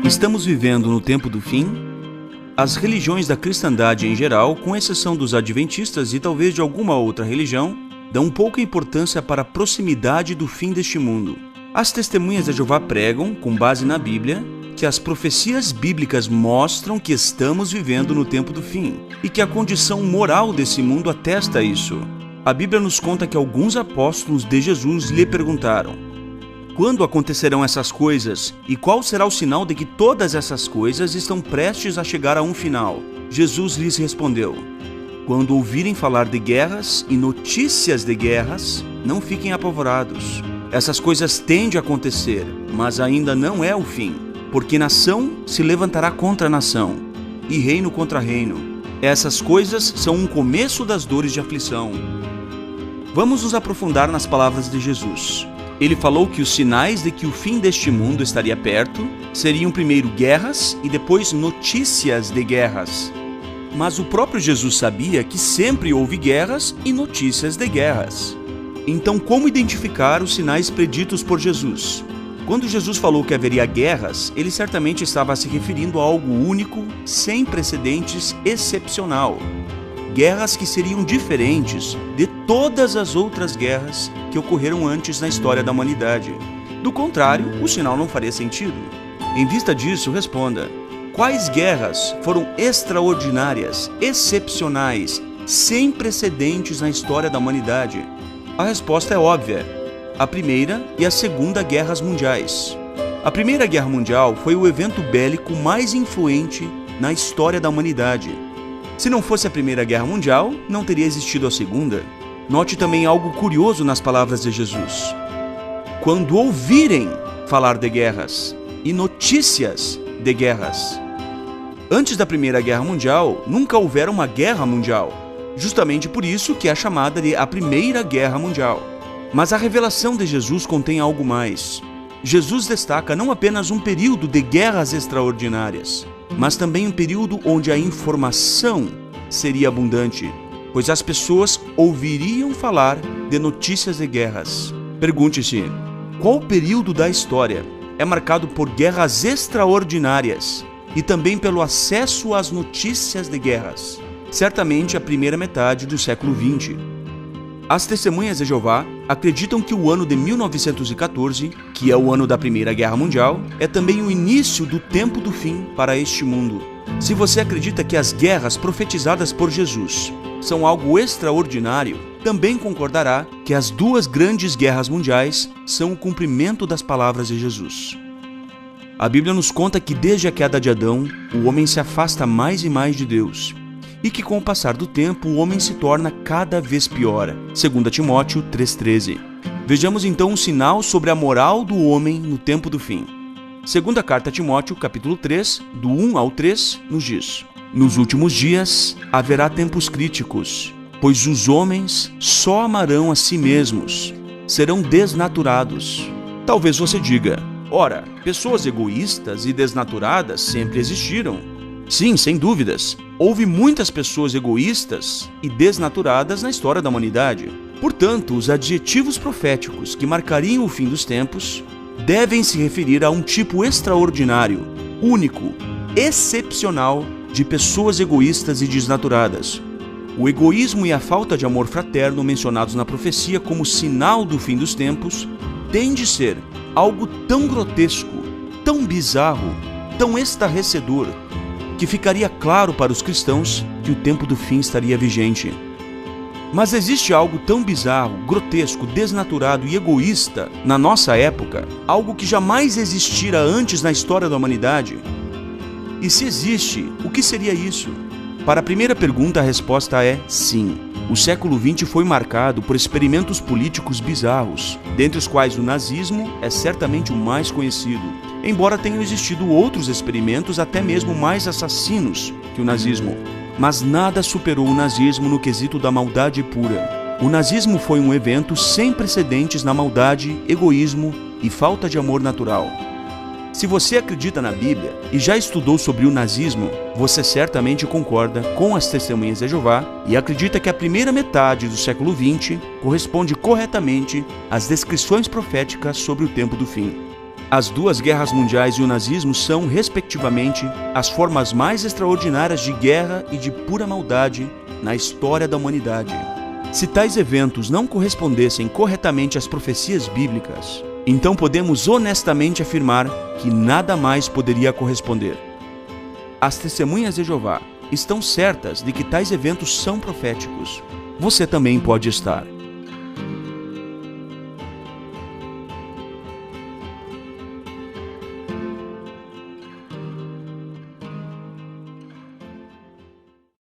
Estamos vivendo no tempo do fim? As religiões da cristandade em geral, com exceção dos adventistas e talvez de alguma outra religião, dão pouca importância para a proximidade do fim deste mundo. As testemunhas de Jeová pregam, com base na Bíblia, que as profecias bíblicas mostram que estamos vivendo no tempo do fim e que a condição moral desse mundo atesta isso. A Bíblia nos conta que alguns apóstolos de Jesus lhe perguntaram: quando acontecerão essas coisas e qual será o sinal de que todas essas coisas estão prestes a chegar a um final? Jesus lhes respondeu: quando ouvirem falar de guerras e notícias de guerras, não fiquem apavorados. Essas coisas têm de acontecer, mas ainda não é o fim, porque nação se levantará contra nação e reino contra reino. Essas coisas são um começo das dores de aflição. Vamos nos aprofundar nas palavras de Jesus. Ele falou que os sinais de que o fim deste mundo estaria perto seriam primeiro guerras e depois notícias de guerras. Mas o próprio Jesus sabia que sempre houve guerras e notícias de guerras. Então, como identificar os sinais preditos por Jesus? Quando Jesus falou que haveria guerras, ele certamente estava se referindo a algo único, sem precedentes, excepcional. Guerras que seriam diferentes de todas as outras guerras que ocorreram antes na história da humanidade. Do contrário, o sinal não faria sentido. Em vista disso, responda: quais guerras foram extraordinárias, excepcionais, sem precedentes na história da humanidade? A resposta é óbvia: a Primeira e a Segunda Guerras Mundiais. A Primeira Guerra Mundial foi o evento bélico mais influente na história da humanidade. Se não fosse a Primeira Guerra Mundial, não teria existido a Segunda. Note também algo curioso nas palavras de Jesus: quando ouvirem falar de guerras e notícias de guerras. Antes da Primeira Guerra Mundial, nunca houvera uma guerra mundial. Justamente por isso que é chamada de a Primeira Guerra Mundial. Mas a revelação de Jesus contém algo mais. Jesus destaca não apenas um período de guerras extraordinárias, mas também um período onde a informação seria abundante, pois as pessoas ouviriam falar de notícias de guerras. Pergunte-se: qual período da história é marcado por guerras extraordinárias e também pelo acesso às notícias de guerras? Certamente a primeira metade do século XX. As testemunhas de Jeová acreditam que o ano de 1914, que é o ano da Primeira Guerra Mundial, é também o início do tempo do fim para este mundo. Se você acredita que as guerras profetizadas por Jesus são algo extraordinário, também concordará que as duas grandes guerras mundiais são o cumprimento das palavras de Jesus. A Bíblia nos conta que desde a queda de Adão, o homem se afasta mais e mais de Deus, e que com o passar do tempo o homem se torna cada vez pior. 2 Timóteo 3,13. Vejamos então um sinal sobre a moral do homem no tempo do fim. Segunda carta a Timóteo, capítulo 3, do 1 ao 3, nos diz: nos últimos dias haverá tempos críticos, pois os homens só amarão a si mesmos, serão desnaturados. Talvez você diga: ora, pessoas egoístas e desnaturadas sempre existiram. Sim, sem dúvidas. Houve muitas pessoas egoístas e desnaturadas na história da humanidade. Portanto, os adjetivos proféticos que marcariam o fim dos tempos devem se referir a um tipo extraordinário, único, excepcional de pessoas egoístas e desnaturadas. O egoísmo e a falta de amor fraterno mencionados na profecia como sinal do fim dos tempos têm de ser algo tão grotesco, tão bizarro, tão estarrecedor, que ficaria claro para os cristãos que o tempo do fim estaria vigente. Mas existe algo tão bizarro, grotesco, desnaturado e egoísta na nossa época, algo que jamais existira antes na história da humanidade? E se existe, o que seria isso? Para a primeira pergunta, a resposta é sim. O século XX foi marcado por experimentos políticos bizarros, dentre os quais o nazismo é certamente o mais conhecido, embora tenham existido outros experimentos até mesmo mais assassinos que o nazismo. Mas nada superou o nazismo no quesito da maldade pura. O nazismo foi um evento sem precedentes na maldade, egoísmo e falta de amor natural. Se você acredita na Bíblia e já estudou sobre o nazismo, você certamente concorda com as Testemunhas de Jeová e acredita que a primeira metade do século XX corresponde corretamente às descrições proféticas sobre o tempo do fim. As duas guerras mundiais e o nazismo são, respectivamente, as formas mais extraordinárias de guerra e de pura maldade na história da humanidade. Se tais eventos não correspondessem corretamente às profecias bíblicas, então podemos honestamente afirmar que nada mais poderia corresponder. As Testemunhas de Jeová estão certas de que tais eventos são proféticos. Você também pode estar.